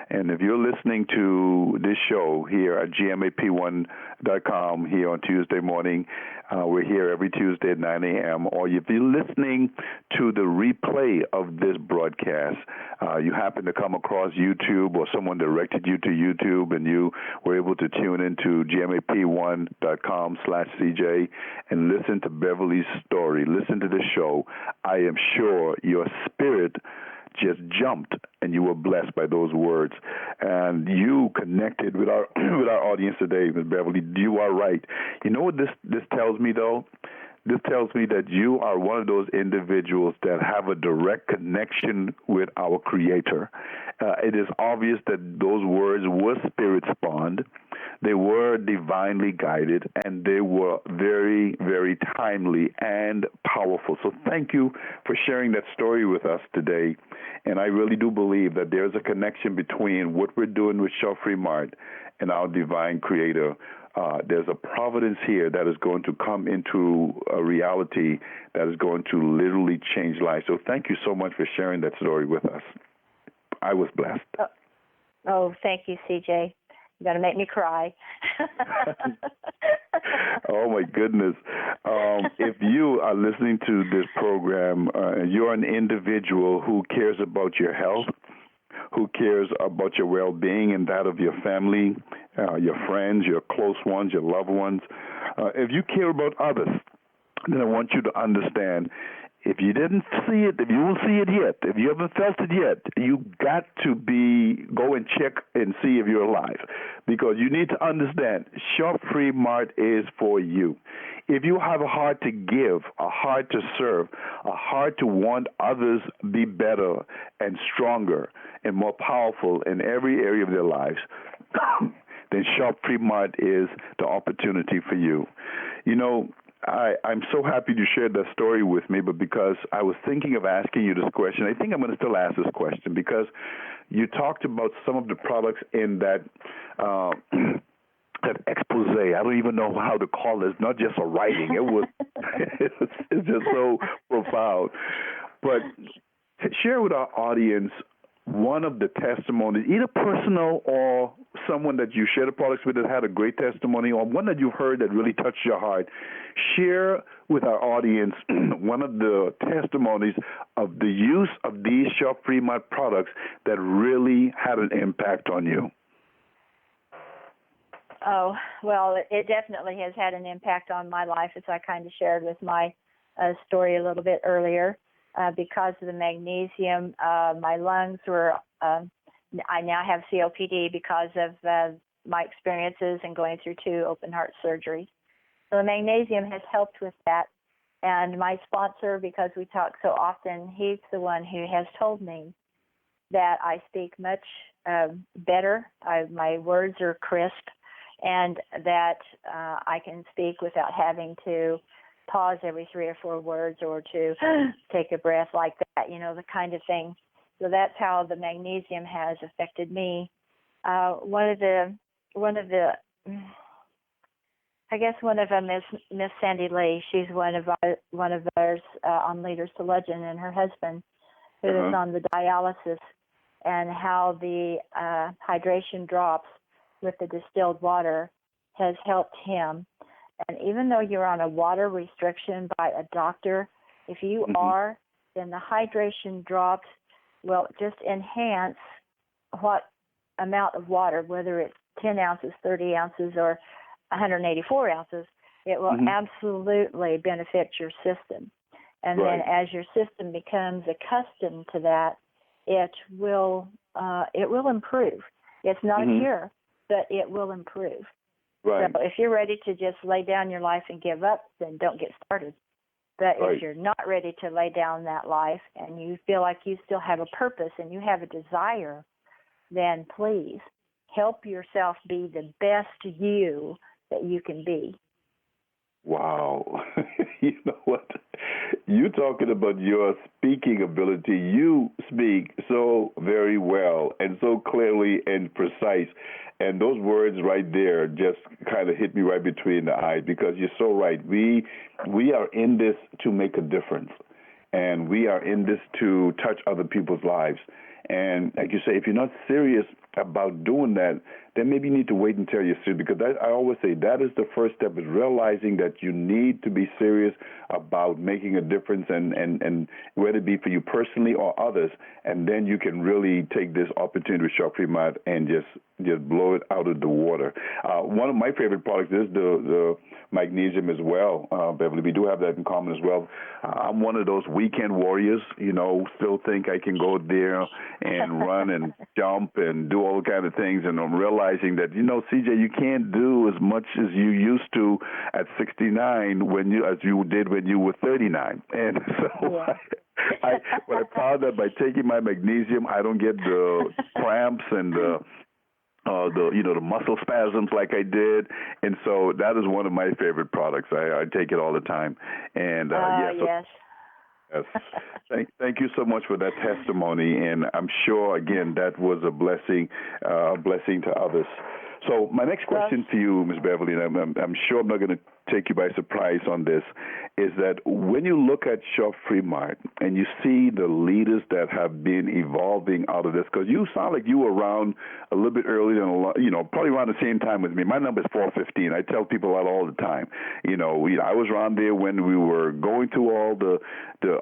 And if you're listening to this show here at GMAP1.com here on Tuesday morning, we're here every Tuesday at 9 a.m. Or if you're listening to the replay of this broadcast, you happen to come across YouTube or someone directed you to YouTube and you were able to tune into GMAP1.com/CJ and listen to Beverly's story, listen to the show, I am sure your spirit just jumped and you were blessed by those words. And you connected with our audience today, Ms. Beverly. You are right. You know what this tells me, though? This tells me that you are one of those individuals that have a direct connection with our Creator. It is obvious that those words were spirit-spawned. They were divinely guided, and they were very, very timely and powerful. So thank you for sharing that story with us today. And I really do believe that there's a connection between what we're doing with Shop Free Mart and our divine Creator. There's a providence here that is going to come into a reality that is going to literally change lives. So thank you so much for sharing that story with us. I was blessed. Oh, thank you, CJ. You're going to make me cry. Oh, my goodness. If you are listening to this program, you're an individual who cares about your health, who cares about your well-being and that of your family, your friends, your close ones, your loved ones. If you care about others, then I want you to understand, if you didn't see it, if you won't see it yet, if you haven't felt it yet, you got to go and check and see if you're alive, because you need to understand, Shop Free Mart is for you. If you have a heart to give, a heart to serve, a heart to want others be better and stronger and more powerful in every area of their lives, then Shop Free Mart is the opportunity for you. You know, I'm so happy you shared that story with me, but because I was thinking of asking you this question, I think I'm going to still ask this question, because you talked about some of the products in that that expose. I don't even know how to call it. It's not just a writing. It was it's just so profound. But share with our audience one of the testimonies, either personal or someone that you share the products with that had a great testimony, or one that you've heard that really touched your heart. Share with our audience one of the testimonies of the use of these Shop Free Mart products that really had an impact on you. Oh, well, it definitely has had an impact on my life, as I kind of shared with my story a little bit earlier. Because of the magnesium, my lungs were, I now have COPD because of my experiences and going through 2 open heart surgeries. So the magnesium has helped with that. And my sponsor, because we talk so often, he's the one who has told me that I speak much better. My words are crisp, and that I can speak without having to pause every 3 or 4 words or to take a breath like that, the kind of thing. So that's how the magnesium has affected me. One of them is Miss Sandy Lee. She's one of ours on Leaders to Legend, and her husband, who is on the dialysis, and how the hydration drops with the distilled water has helped him. And even though you're on a water restriction by a doctor, if you are, then the hydration drops will just enhance what amount of water, whether it's 10 ounces, 30 ounces, or 184 ounces, it will absolutely benefit your system. And then as your system becomes accustomed to that, it will improve. It's not a cure, but it will improve. Right. So if you're ready to just lay down your life and give up, then don't get started. But if you're not ready to lay down that life and you feel like you still have a purpose and you have a desire, then please help yourself be the best you that you can be. Wow. You know what? You talking about your speaking ability. You speak so very well and so clearly and precise. And those words right there just kind of hit me right between the eyes, because you're so right. We are in this to make a difference, and we are in this to touch other people's lives. And like you say, if you're not serious about doing that, then maybe you need to wait until you're serious, because I always say that is the first step, is realizing that you need to be serious about making a difference, and whether it be for you personally or others, and then you can really take this opportunity with Shop Free Mart and just blow it out of the water. One of my favorite products is the magnesium as well, Beverly. We do have that in common as well. I'm one of those weekend warriors, still think I can go there and run and jump and do all kind of things, and I'm realizing that, CJ, you can't do as much as you used to at 69 as you did when you were 39. And so I found that by taking my magnesium, I don't get the cramps and the muscle spasms like I did, and so that is one of my favorite products. I take it all the time, and yes. Thank you so much for that testimony, and I'm sure again that was a blessing to others. So my next question to you, Ms. Beverly, and I'm sure I'm not going to take you by surprise on this, is that when you look at Shaw Fremont and you see the leaders that have been evolving out of this, because you sound like you were around a little bit earlier than, probably around the same time with me. My number is 415. I tell people that all the time. I was around there when we were going through all the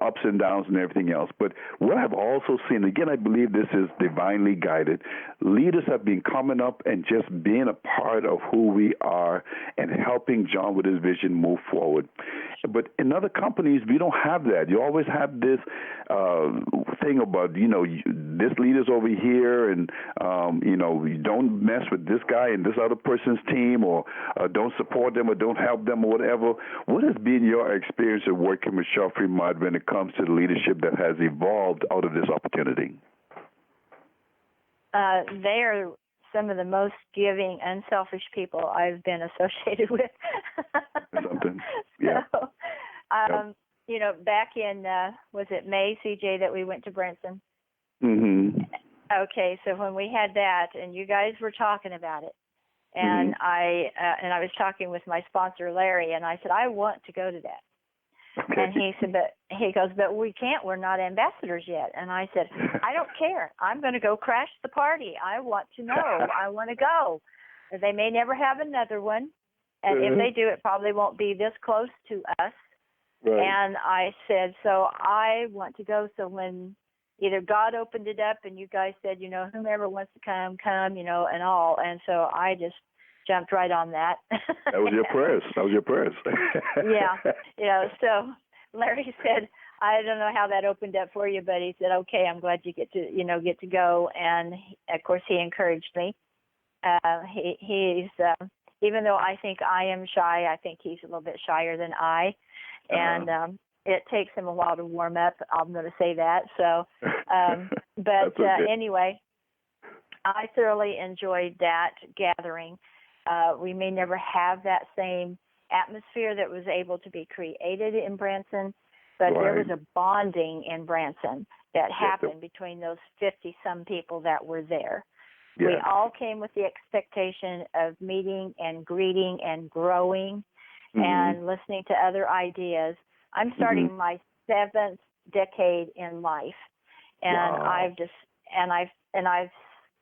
ups and downs and everything else. But what I've also seen, again, I believe this is divinely guided. Leaders have been coming up and just being a part of who we are and helping John with his vision move forward. But in other companies, we don't have that. You always have this thing about, this leader's over here and, you don't mess with this guy and this other person's team or don't support them or don't help them or whatever. What has been your experience of working with Shaw Fremont when it comes to the leadership that has evolved out of this opportunity? They are some of the most giving, unselfish people I've been associated with. Something, yeah. So, back in, was it May, CJ, that we went to Branson? Mm-hmm. Okay, so when we had that, and you guys were talking about it, and I was talking with my sponsor, Larry, and I said, I want to go to that. Okay. And he goes, but we can't. We're not ambassadors yet. And I said, I don't care. I'm going to go crash the party. I want to know. I want to go. They may never have another one. And if they do, it probably won't be this close to us. Right. And I said, so I want to go. So when either God opened it up and you guys said, whomever wants to come, and all. And so I just jumped right on that. That was your prayers. Yeah. So Larry said, I don't know how that opened up for you, but he said, okay, I'm glad you get to go. And of course he encouraged me. He's even though I think I am shy, I think he's a little bit shyer than I. And it takes him a while to warm up. I'm going to say that. So, but anyway, I thoroughly enjoyed that gathering. We may never have that same atmosphere that was able to be created in Branson, but there was a bonding in Branson that happened between those 50-some people that were there. Yeah. We all came with the expectation of meeting and greeting and growing and listening to other ideas. I'm starting my 7th decade in life, and I've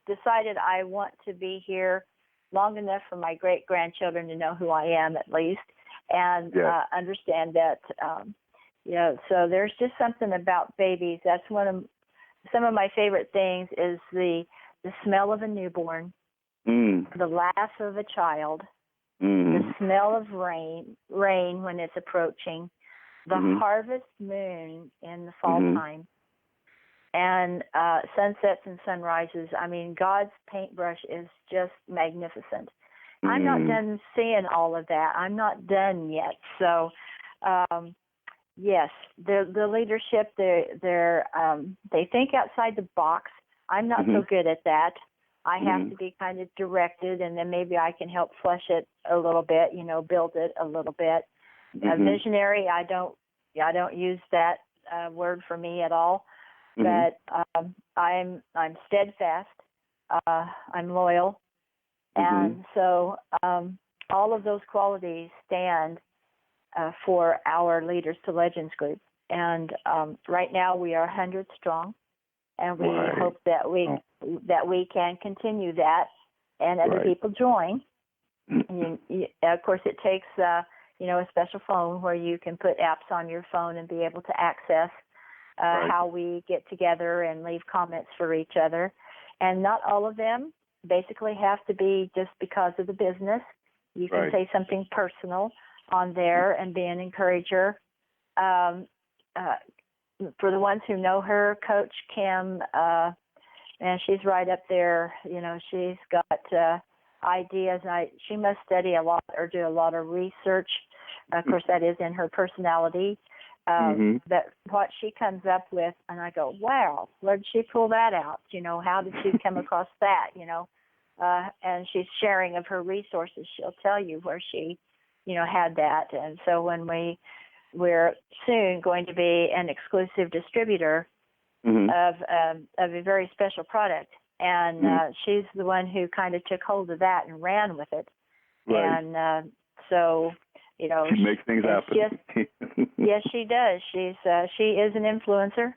decided I want to be here long enough for my great-grandchildren to know who I am at least, and understand that, so there's just something about babies. That's some of my favorite things is the smell of a newborn, the laugh of a child, the smell of rain when it's approaching, the harvest moon in the fall time, and sunsets and sunrises. I mean, God's paintbrush is just magnificent. I'm not done seeing all of that. I'm not done yet. So, yes, the leadership, they think outside the box. I'm not so good at that. I have to be kind of directed, and then maybe I can help flesh it a little bit, build it a little bit. Visionary, I don't use that word for me at all. But I'm steadfast. I'm loyal, and so all of those qualities stand for our Leaders to Legends group. And right now we are 100 strong, and we hope that we can continue that, and other people join. And of course, it takes a special phone where you can put apps on your phone and be able to access how we get together and leave comments for each other. And not all of them basically have to be just because of the business. You can say something personal on there and be an encourager. For the ones who know her, Coach Kim, and she's right up there. She's got ideas. She must study a lot or do a lot of research. Of course, that is in her personality. But what she comes up with, and I go, wow, where did she pull that out? How did she come across that? And she's sharing of her resources. She'll tell you where she, had that. And so when we're soon going to be an exclusive distributor of a very special product, and she's the one who kind of took hold of that and ran with it. And so You know, she makes things happen. Yes, she does. She is an influencer,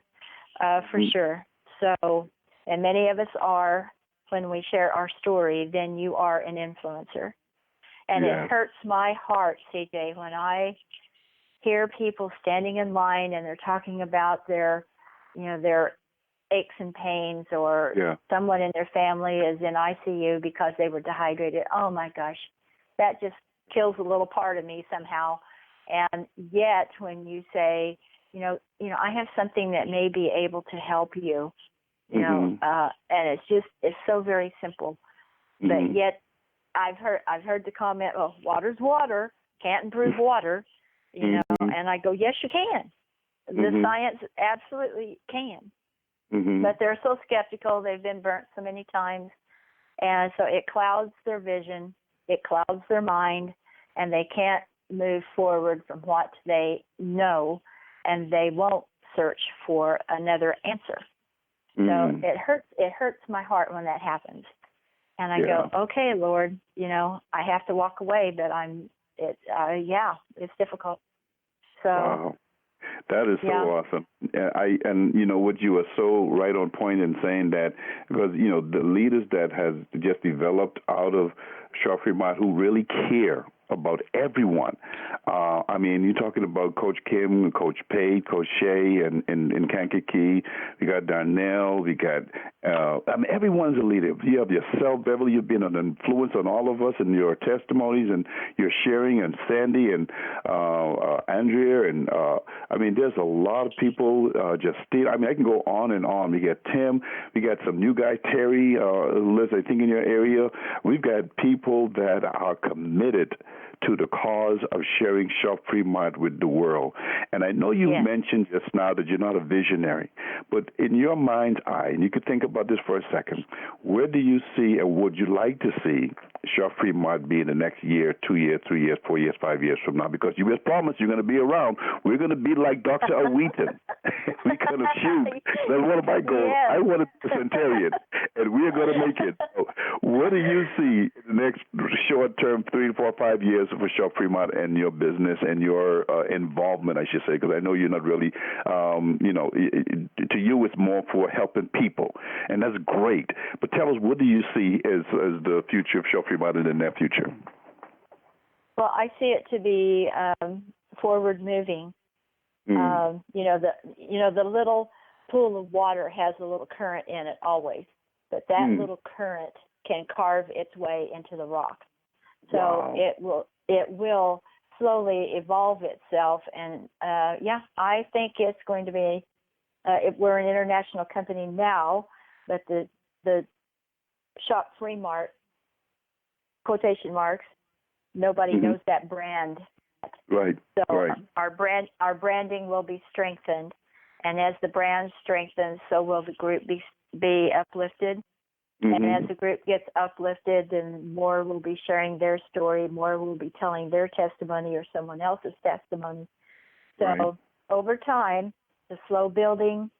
for sure. So, and many of us are. When we share our story, then you are an influencer. And it hurts my heart, CJ, when I hear people standing in line and they're talking about their aches and pains, or someone in their family is in ICU because they were dehydrated. Oh my gosh, that just kills a little part of me somehow. And yet, when you say, I have something that may be able to help you, and it's so very simple, but yet I've heard the comment, "Oh, water's water, can't improve water," and I go, "Yes, you can. The science absolutely can." But they're so skeptical. They've been burnt so many times, and so it clouds their vision, it clouds their mind, and they can't move forward from what they know, and they won't search for another answer. So it hurts my heart when that happens. And I go, okay, Lord, I have to walk away, but it's difficult. So wow. That is so awesome. And what you are so right on point in saying that, because, the leaders that has just developed out of Sharp Fremont who really care about everyone. You're talking about Coach Kim, Coach Pate, Coach Shea, and in Kankakee. We got Darnell. We got, everyone's a leader. You have yourself, Beverly. You've been an influence on all of us in your testimonies and your sharing, and Sandy and Andrea. And, there's a lot of people, Justine. I can go on and on. We got Tim. We got some new guy, Terry, Liz, I think, in your area. We've got people that are committed to the cause of sharing Sharp Fremont with the world. And I know you mentioned just now that you're not a visionary, but in your mind's eye, and you could think about this for a second, where do you see, and would you like to see Sharp Fremont be in the next year, 2 years, 3 years, 4 years, 5 years from now? Because you just promised you're going to be around. We're going to be like Dr. Wheaton. We're going to shoot. That's one of my goals. I want to be a centurion, and we're going to make it. So what do you see in the next short term, 3, 4, 5 years for Sharp Fremont and your business and your involvement, I should say, because I know you're not really, to you it's more for helping people, and that's great. But tell us, what do you see as the future of Sharp Fremont in the near future? Well, I see it to be forward moving. The little pool of water has a little current in it always, but that little current can carve its way into the rock. So it will slowly evolve itself, and I think it's going to be. We're an international company now, but the Sharp Fremont, quotation marks, nobody knows that brand. Right. So our branding will be strengthened, and as the brand strengthens, so will the group be uplifted. And as the group gets uplifted, then more will be sharing their story, more will be telling their testimony or someone else's testimony. So over time, the slow building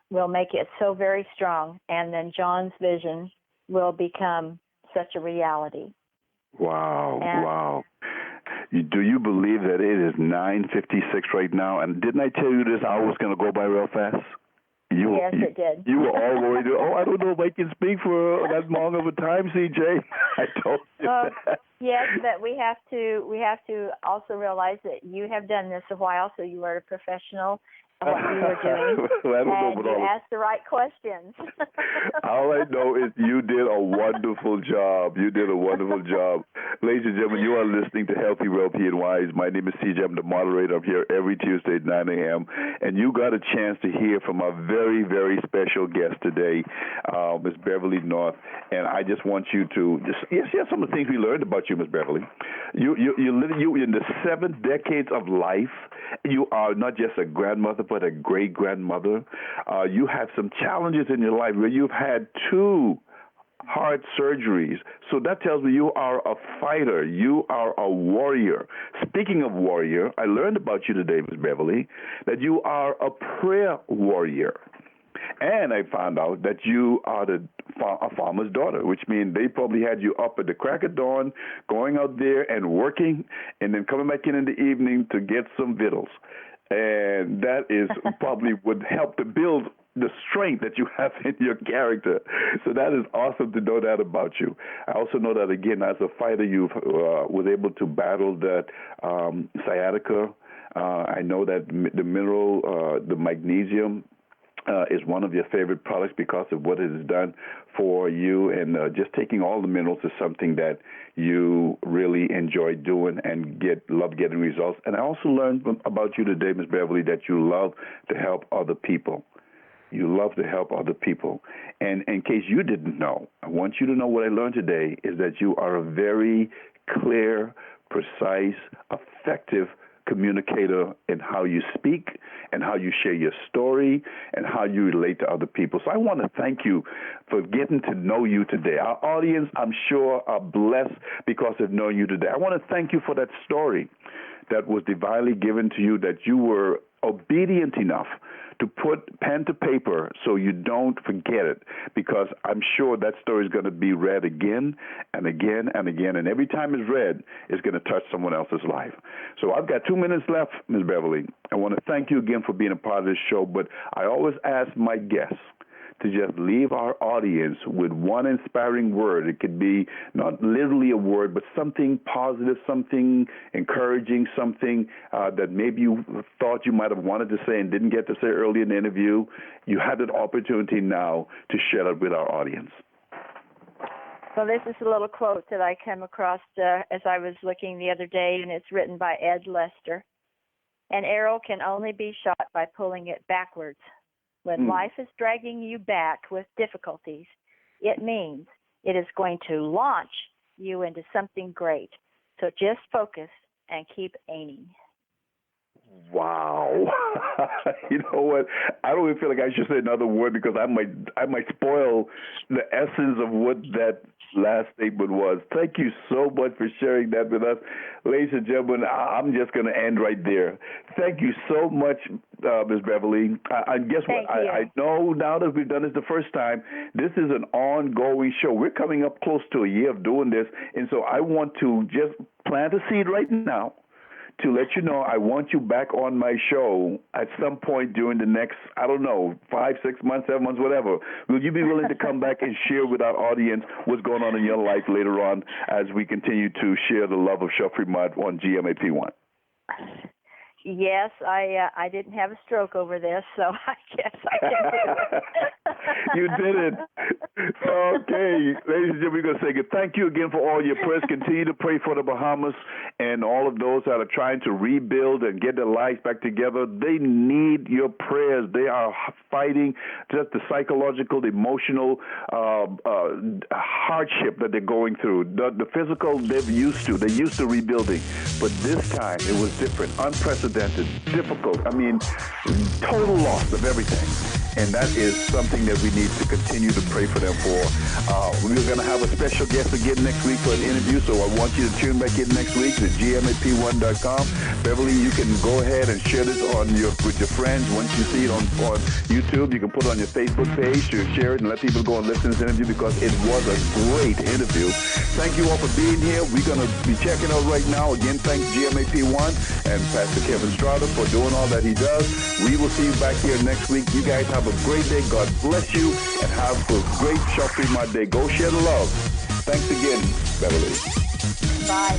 will make it so very strong, and then John's vision will become such a reality. Wow. Do you believe that it is 9:56 right now? And didn't I tell you this hour was going to go by real fast? Yes, it did. You were all worried. I don't know if I can speak for that long of a time, CJ. I told you that. Yes, but we have to also realize that you have done this a while, so you are a professional in what you were doing, and you asked the right questions. All I know is you did a wonderful job. Ladies and gentlemen, you are listening to Healthy, Wealthy, and Wise. My name is CJ. I'm the moderator. I'm here every Tuesday at 9 a.m., and you got a chance to hear from our very, very special guest today, Ms. Beverly North. And I just want you to share some of the things we learned about you, Ms. Beverly. You in the 7 decades of life. You are not just a grandmother, but a great-grandmother. You have some challenges in your life where you've had 2 heart surgeries. So that tells me you are a fighter. You are a warrior. Speaking of warrior, I learned about you today, Ms. Beverly, that you are a prayer warrior. And I found out that you are a farmer's daughter, which means they probably had you up at the crack of dawn, going out there and working, and then coming back in the evening to get some victuals. And that is probably would help to build the strength that you have in your character. So that is awesome to know that about you. I also know that, again, as a fighter, you was able to battle that sciatica. I know that the mineral, the magnesium, is one of your favorite products because of what it has done for you. And just taking all the minerals is something that you really enjoy doing and love getting results. And I also learned about you today, Ms. Beverly, that you love to help other people. You love to help other people. And in case you didn't know, I want you to know what I learned today is that you are a very clear, precise, effective communicator in how you speak and how you share your story and how you relate to other people. So I want to thank you for getting to know you today. Our audience, I'm sure, are blessed because of knowing you today. I want to thank you for that story that was divinely given to you, that you were obedient enough to put pen to paper so you don't forget it, because I'm sure that story is going to be read again and again and again, and every time it's read, it's going to touch someone else's life. So I've got 2 minutes left, Ms. Beverly. I want to thank you again for being a part of this show, but I always ask my guests to just leave our audience with one inspiring word. It could be not literally a word, but something positive, something encouraging, something that maybe you thought you might have wanted to say and didn't get to say early in the interview. You have that opportunity now to share it with our audience. Well, this is a little quote that I came across as I was looking the other day, and it's written by Ed Lester. An arrow can only be shot by pulling it backwards. When life is dragging you back with difficulties, it means it is going to launch you into something great. So just focus and keep aiming. Wow. You know what? I don't even feel like I should say another word because I might spoil the essence of what that last statement was. Thank you so much for sharing that with us. Ladies and gentlemen, I'm just going to end right there. Thank you so much, Ms. Beverly. And guess what? I know now that we've done this the first time, this is an ongoing show. We're coming up close to a year of doing this, and so I want to just plant a seed right now to let you know I want you back on my show at some point during the next, 5, 6 months, 7 months, whatever. Will you be willing to come back and share with our audience what's going on in your life later on as we continue to share the love of Chef Fremont on GMAP1? Yes, I didn't have a stroke over this, so I guess I can do it. You did it. Okay. Ladies and gentlemen, we're going to say good. Thank you again for all your prayers. Continue to pray for the Bahamas and all of those that are trying to rebuild and get their lives back together. They need your prayers. They are fighting just the psychological, the emotional hardship that they're going through. The physical, they're used to rebuilding. But this time, it was different, unprecedented, difficult. Total loss of everything. And that is something that we need to continue to pray for them for. We're going to have a special guest again next week for an interview, so I want you to tune back in next week to gmap1.com. Beverly, you can go ahead and share this with your friends. Once you see it on YouTube, you can put it on your Facebook page to share it and let people go and listen to this interview because it was a great interview. Thank you all for being here. We're going to be checking out right now. Again, thanks GMAP1 and Pastor Kevin Strada for doing all that he does. We will see you back here next week. You guys have a great day. God bless you and have a great Chef Fremont day. Go share the love. Thanks again, Beverly. Bye.